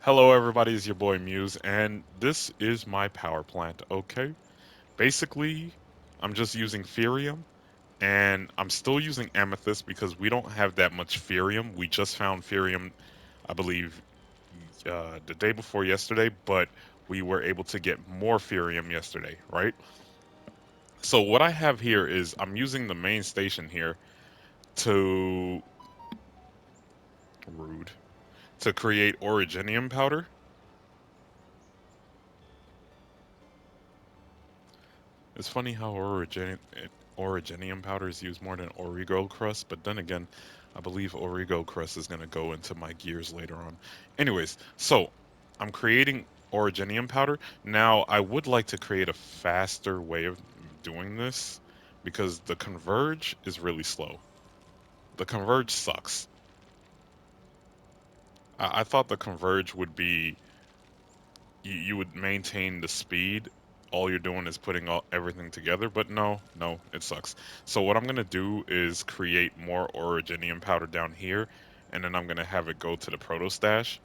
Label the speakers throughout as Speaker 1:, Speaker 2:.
Speaker 1: Hello everybody, it's your boy Muse, and this is my power plant, okay? Basically, I'm just using Ferium, and I'm still using Amethyst because we don't have that much Ferium. We just found Ferium, I believe, the day before yesterday, but we were able to get more Ferium yesterday, right? So what I have here is I'm using the main station here to, rude, to create Originium powder. It's funny how Originium powder is used more than Origo crust, but then again, I believe Origo crust is going to go into my gears later on. Anyways, so I'm creating Originium powder. Now, I would like to create a faster way of doing this because the Converge is really slow. The Converge sucks. I thought the Converge would be you would maintain the speed. All you're doing is putting everything together, but no, it sucks. So what I'm gonna do is create more originium powder down here, and then I'm gonna have it go to the proto stash.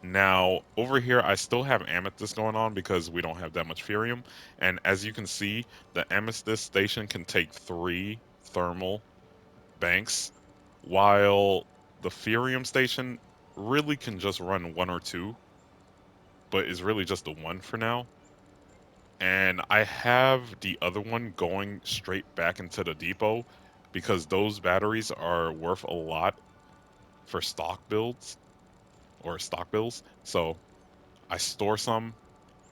Speaker 1: Now over here, I still have amethyst going on because we don't have that much ferium, and as you can see, the amethyst station can take 3 thermal banks, while the ferium station really can just run 1 or 2, but is really just a 1 for now. And I have the other one going straight back into the depot because those batteries are worth a lot for stock builds or stock bills. So I store some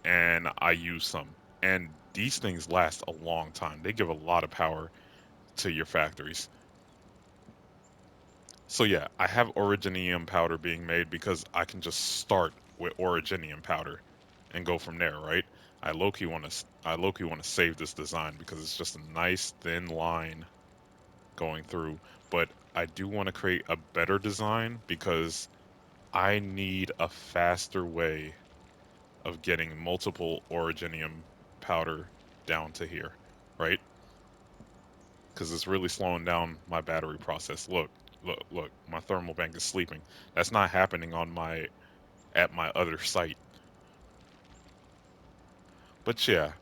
Speaker 1: and I use some. And these things last a long time. They give a lot of power to your factories. So yeah, I have originium powder being made because I can just start with originium powder and go from there, right? I low-key want to save this design because it's just a nice thin line going through, but I do want to create a better design because I need a faster way of getting multiple originium powder down to here, right? Because it's really slowing down my battery process. Look, my thermal bank is sleeping. That's not happening on my at my other site. But yeah,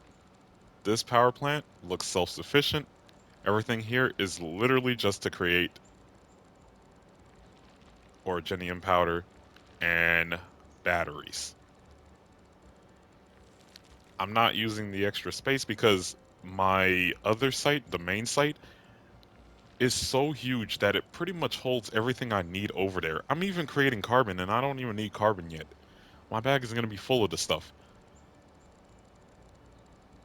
Speaker 1: this power plant looks self-sufficient. Everything here is literally just to create originium powder and batteries. I'm not using the extra space because my other site, the main site, is so huge that it pretty much holds everything I need over there. I'm even creating carbon and I don't even need carbon yet. My bag is going to be full of the stuff.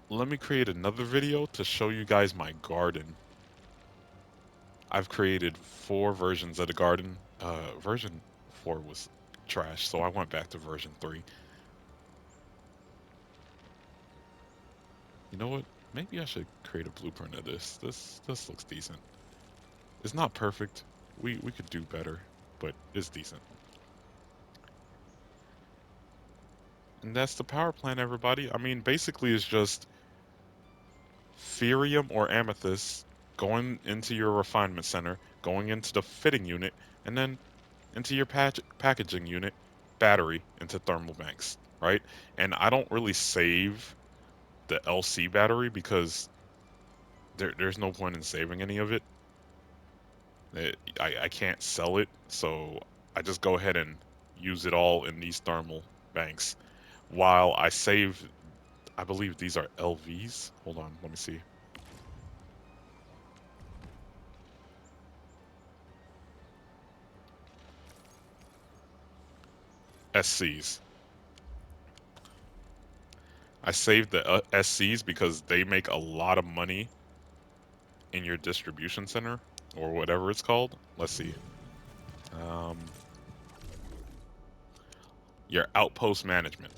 Speaker 1: Let me create another video to show you guys my garden. I've created 4 versions of the garden. Version 4 was trash, so I went back to version 3. You know what? Maybe I should create a blueprint of this. This looks decent. It's not perfect. We could do better, but it's decent. And that's the power plant, everybody. I mean, basically, it's just Ferium or Amethyst going into your refinement center, going into the fitting unit, and then into your packaging unit, battery into thermal banks, right? And I don't really save the LC battery because there's no point in saving any of it. I can't sell it, so I just go ahead and use it all in these thermal banks. While I save, I believe these are LVs. Hold on, let me see. SCs. I saved the SCs because they make a lot of money in your distribution center or whatever it's called. Let's see. Um, your outpost management.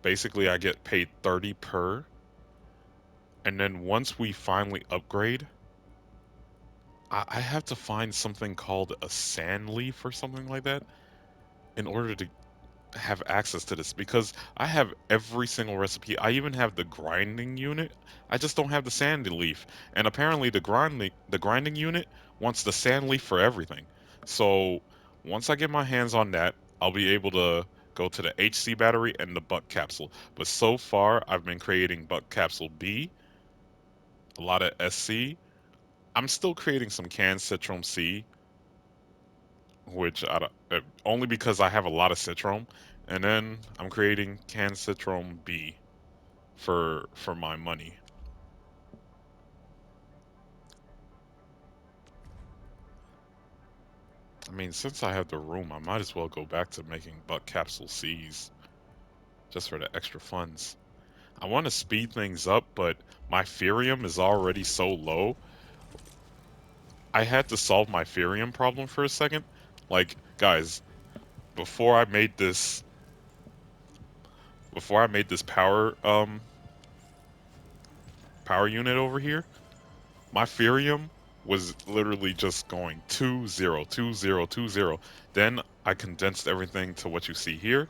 Speaker 1: Basically, I get paid 30 per, and then once we finally upgrade, I have to find something called a sand leaf or something like that in order to. have access to this because I have every single recipe. I even have the grinding unit. I just don't have the sandy leaf. And apparently the grinding unit wants the sand leaf for everything. So once I get my hands on that, I'll be able to go to the HC battery and the buck capsule. But so far I've been creating buck capsule B, a lot of SC. I'm still creating some canned citron C, which I don't, only because I have a lot of citron, and then I'm creating canned citron B for my money. I mean, since I have the room, I might as well go back to making buck capsule C's just for the extra funds. I want to speed things up, but my Ferium is already so low. I had to solve my Ferium problem for a second. Like, guys, before I made this before I made this power unit over here, my Ferium was literally just going 2 0 2 0 2 0. Then I condensed everything to what you see here,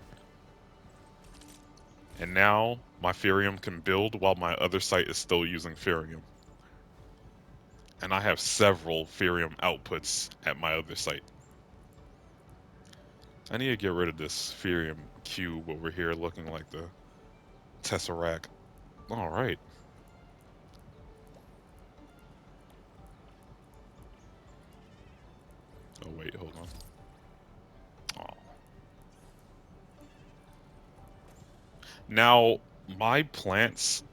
Speaker 1: and now my Ferium can build while my other site is still using Ferium. And I have several Ferium outputs at my other site. I need to get rid of this Ferium cube over here looking like the Tesseract. Alright. Oh wait, hold on. Oh. Now, my plants,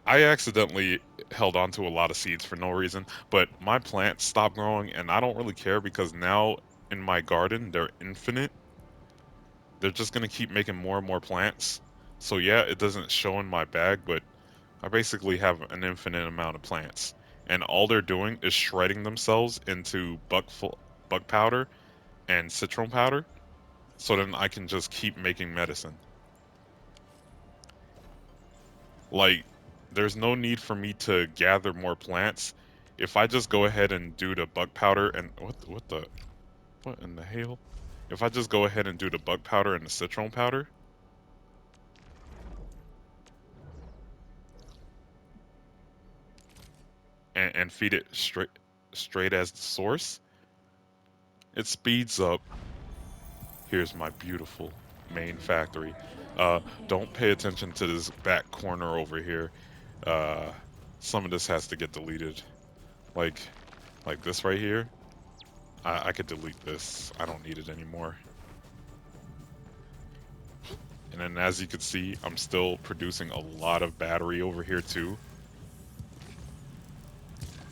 Speaker 1: I accidentally held on to a lot of seeds for no reason, but my plants stopped growing, and I don't really care because now in my garden they're infinite. They're just gonna keep making more and more plants. So yeah, it doesn't show in my bag, but I basically have an infinite amount of plants, and all they're doing is shredding themselves into buck powder and citron powder, so then I can just keep making medicine. Like, there's no need for me to gather more plants. If I just go ahead and do the bug powder and what in the hell? If I just go ahead and do the bug powder and the citron powder and feed it straight as the source, it speeds up. Here's my beautiful main factory. Don't pay attention to this back corner over here. Uh, some of this has to get deleted. Like like this right here. I could delete this. I don't need it anymore. And then as you can see, I'm still producing a lot of battery over here too.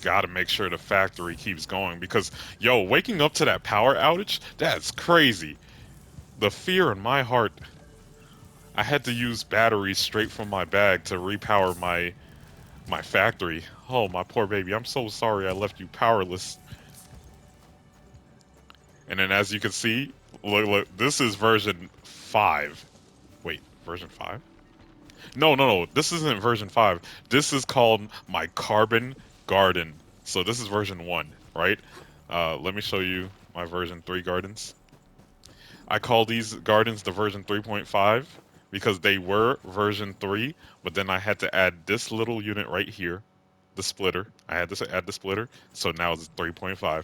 Speaker 1: Gotta make sure the factory keeps going because, yo, waking up to that power outage, that's crazy. The fear in my heart, I had to use batteries straight from my bag to repower my factory. Oh, my poor baby, I'm so sorry I left you powerless. And then as you can see, look, this is version 5. Wait, version 5? No, no, no. This isn't version 5. This is called my Carbon Garden. So this is version 1, right? Let me show you my version 3 gardens. I call these gardens the version 3.5 because they were version 3, but then I had to add this little unit right here, the splitter. I had to add the splitter, so now it's 3.5.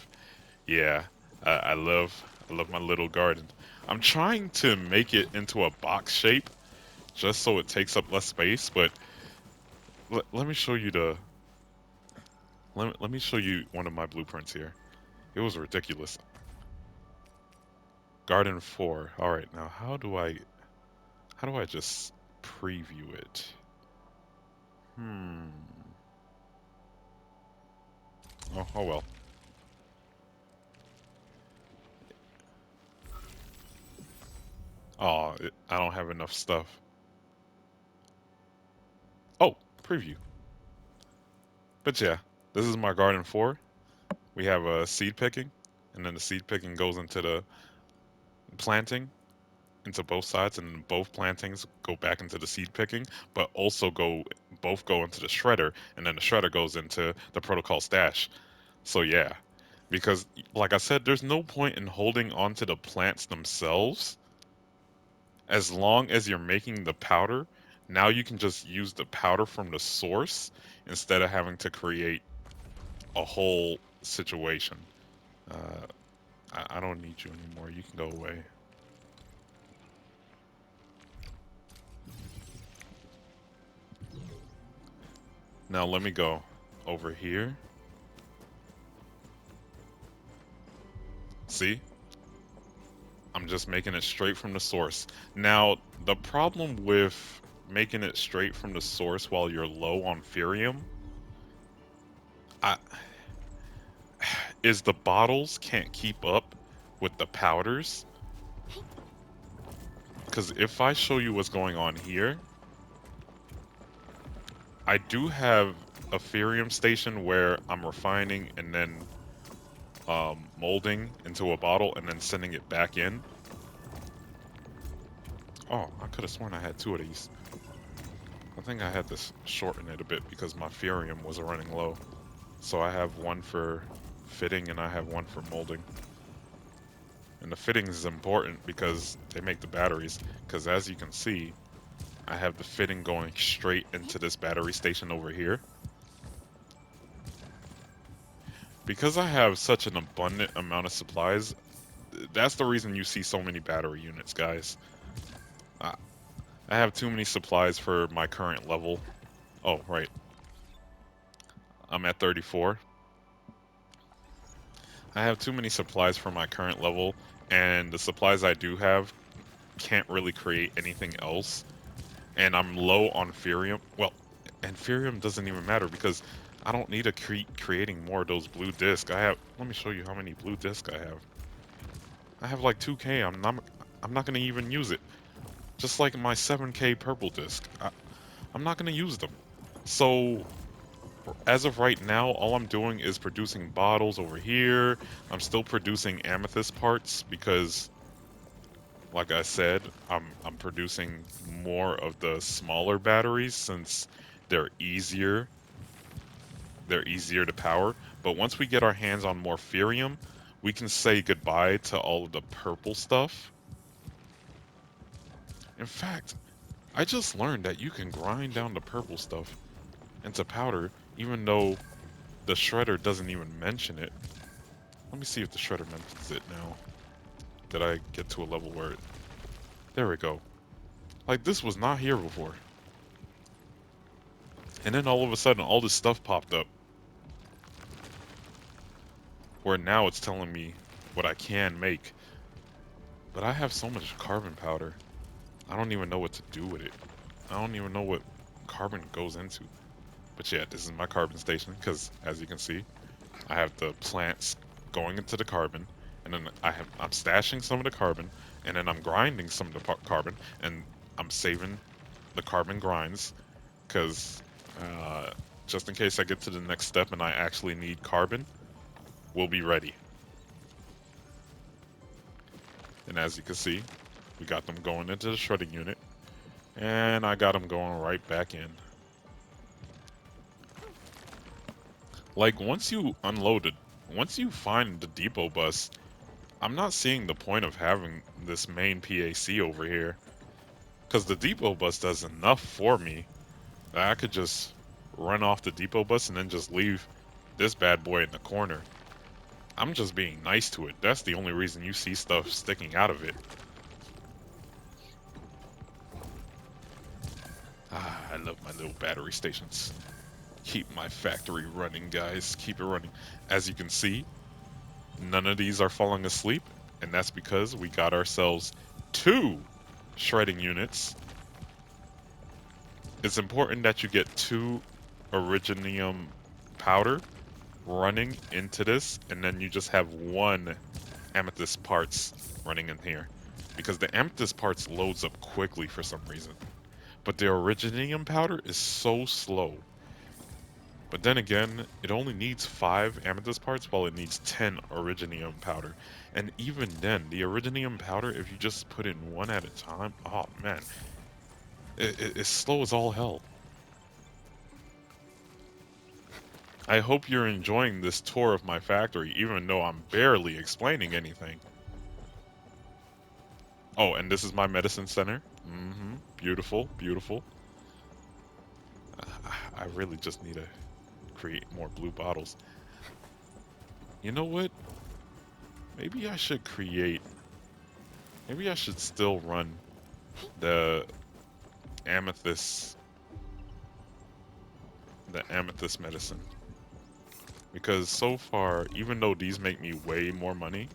Speaker 1: Yeah, I love my little garden. I'm trying to make it into a box shape just so it takes up less space, but let me show you let me show you one of my blueprints here. It was ridiculous. Garden 4. All right, now how do I just preview it? Hmm. Oh well. Oh, I don't have enough stuff. Oh, preview. But yeah, this is my garden 4. We have a seed picking, and then the seed picking goes into the planting into both sides, and both plantings go back into the seed picking, but also both go into the shredder, and then the shredder goes into the protocol stash. So yeah, because like I said, there's no point in holding onto the plants themselves As long as you're making the powder, now you can just use the powder from the source instead of having to create a whole situation. Uh, I don't need you anymore. You can go away. Now let me go over here. See? I'm just making it straight from the source. Now, the problem with making it straight from the source while you're low on Furium I, is the bottles can't keep up with the powders. Because if I show you what's going on here, I do have a Furium station where I'm refining and then molding into a bottle and then sending it back in. Oh, I could have sworn I had two of these. I think I had to shorten it a bit because my Furium was running low. So I have one for fitting and I have one for molding. And the fittings is important because they make the batteries. Because as you can see, I have the fitting going straight into this battery station over here. Because I have such an abundant amount of supplies, that's the reason you see so many battery units, guys. I have too many supplies for my current level. Oh, right. I'm at 34. I have too many supplies for my current level, and the supplies I do have can't really create anything else. And I'm low on Furium. Well, and Furium doesn't even matter because I don't need to creating more of those blue discs. Let me show you how many blue discs I have. I have like 2K. I'm not gonna even use it. Just like my 7K purple disc. I'm not gonna use them. So as of right now, all I'm doing is producing bottles over here. I'm still producing amethyst parts because, like I said, I'm producing more of the smaller batteries since they're easier. They're easier to power. But once we get our hands on more Furium, we can say goodbye to all of the purple stuff. In fact, I just learned that you can grind down the purple stuff into powder, even though the shredder doesn't even mention it. Let me see if the shredder mentions it now. Did I get to a level where it... There we go. Like, this was not here before. And then all of a sudden, all this stuff popped up. Where now it's telling me what I can make. But I have so much carbon powder. I don't even know what to do with it. I don't even know what carbon goes into. But yeah, this is my carbon station, because as you can see, I have the plants going into the carbon, and then I'm stashing some of the carbon, and then I'm grinding some of the carbon, and I'm saving the carbon grinds, because just in case I get to the next step and I actually need carbon, we'll be ready. And as you can see, we got them going into the shredding unit, and I got them going right back in. Like, once you find the depot bus, I'm not seeing the point of having this main PAC over here. Because the depot bus does enough for me that I could just run off the depot bus and then just leave this bad boy in the corner. I'm just being nice to it. That's the only reason you see stuff sticking out of it. I love my little battery stations. Keep my factory running, guys. Keep it running. As you can see, none of these are falling asleep, and that's because we got ourselves 2 shredding units. It's important that you get 2 originium powder running into this, and then you just have 1 amethyst parts running in here. Because the amethyst parts loads up quickly for some reason. But the originium powder is so slow. But then again, it only needs 5 amethyst parts while it needs 10 originium powder. And even then, the originium powder, if you just put in 1 at a time, oh man, it's slow as all hell. I hope you're enjoying this tour of my factory, even though I'm barely explaining anything. Oh, and this is my medicine center. Beautiful, beautiful. I really just need to create more blue bottles. You know what? Maybe I should create. Maybe I should still run the amethyst, the amethyst medicine. Because so far, even though these make me way more money,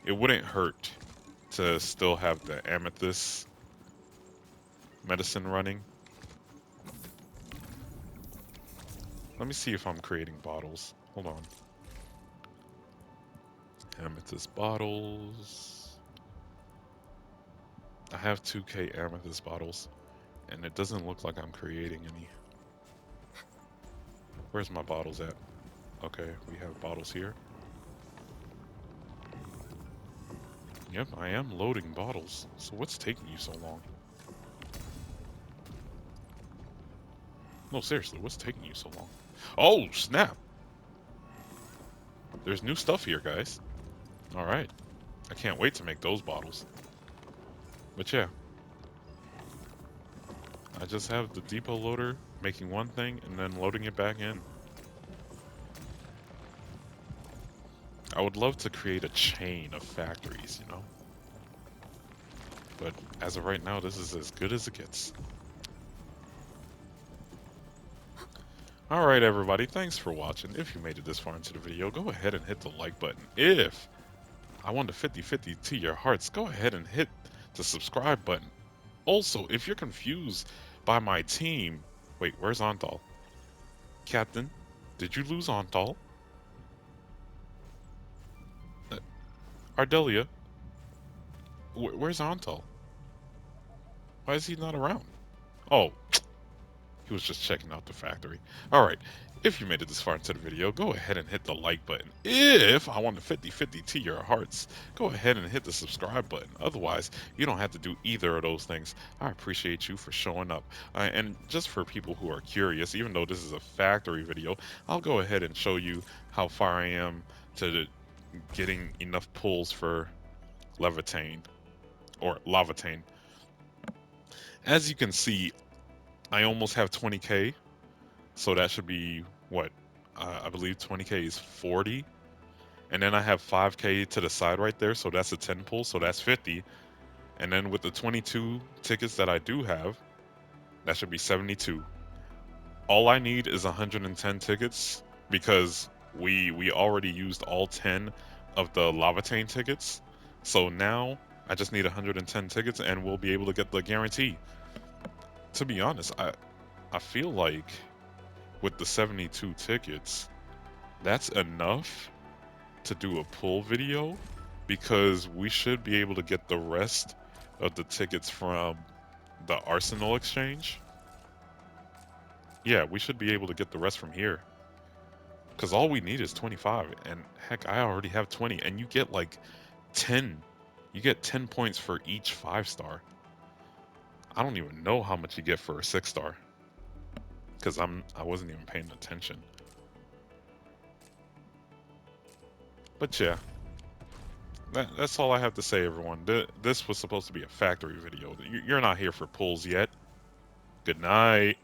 Speaker 1: it wouldn't hurt to still have the amethyst medicine running. Let me see if I'm creating bottles. Hold on. Amethyst bottles. I have 2K amethyst bottles, and it doesn't look like I'm creating any. Where's my bottles at? Okay, we have bottles here. Yep, I am loading bottles. So what's taking you so long? No, seriously, what's taking you so long? Oh, snap! There's new stuff here, guys. Alright. I can't wait to make those bottles. But yeah. I just have the depot loader making one thing and then loading it back in. I would love to create a chain of factories, you know? But as of right now, this is as good as it gets. Alright everybody, thanks for watching. If you made it this far into the video, go ahead and hit the like button. If I won the 50-50 to your hearts, go ahead and hit the subscribe button. Also, if you're confused by my team... Wait, where's Antal? Captain, did you lose Antal? Ardelia, where's Antal? Why is he not around? Oh, he was just checking out the factory. Alright, if you made it this far into the video, go ahead and hit the like button. If I want the 50-50 to your hearts, go ahead and hit the subscribe button. Otherwise, you don't have to do either of those things. I appreciate you for showing up. And just for people who are curious, even though this is a factory video, I'll go ahead and show you how far I am to getting enough pulls for Levitain, or Lavatane. As you can see, I almost have 20k, so that should be what? I believe 20k is 40, and then I have 5k to the side right there, so that's a 10 pull, so that's 50. And then with the 22 tickets that I do have, that should be 72. All I need is 110 tickets because we already used all 10 of the Lavatane tickets. So now I just need 110 tickets and we'll be able to get the guarantee. To be honest, I feel like with the 72 tickets, that's enough to do a pull video because we should be able to get the rest of the tickets from the Arsenal exchange. Yeah, we should be able to get the rest from here. Because all we need is 25. And heck, I already have 20. And you get like 10. You get 10 points for each 5-star. I don't even know how much you get for a 6-star. Because I wasn't even paying attention. But yeah. That's all I have to say, everyone. This was supposed to be a factory video. You're not here for pulls yet. Good night.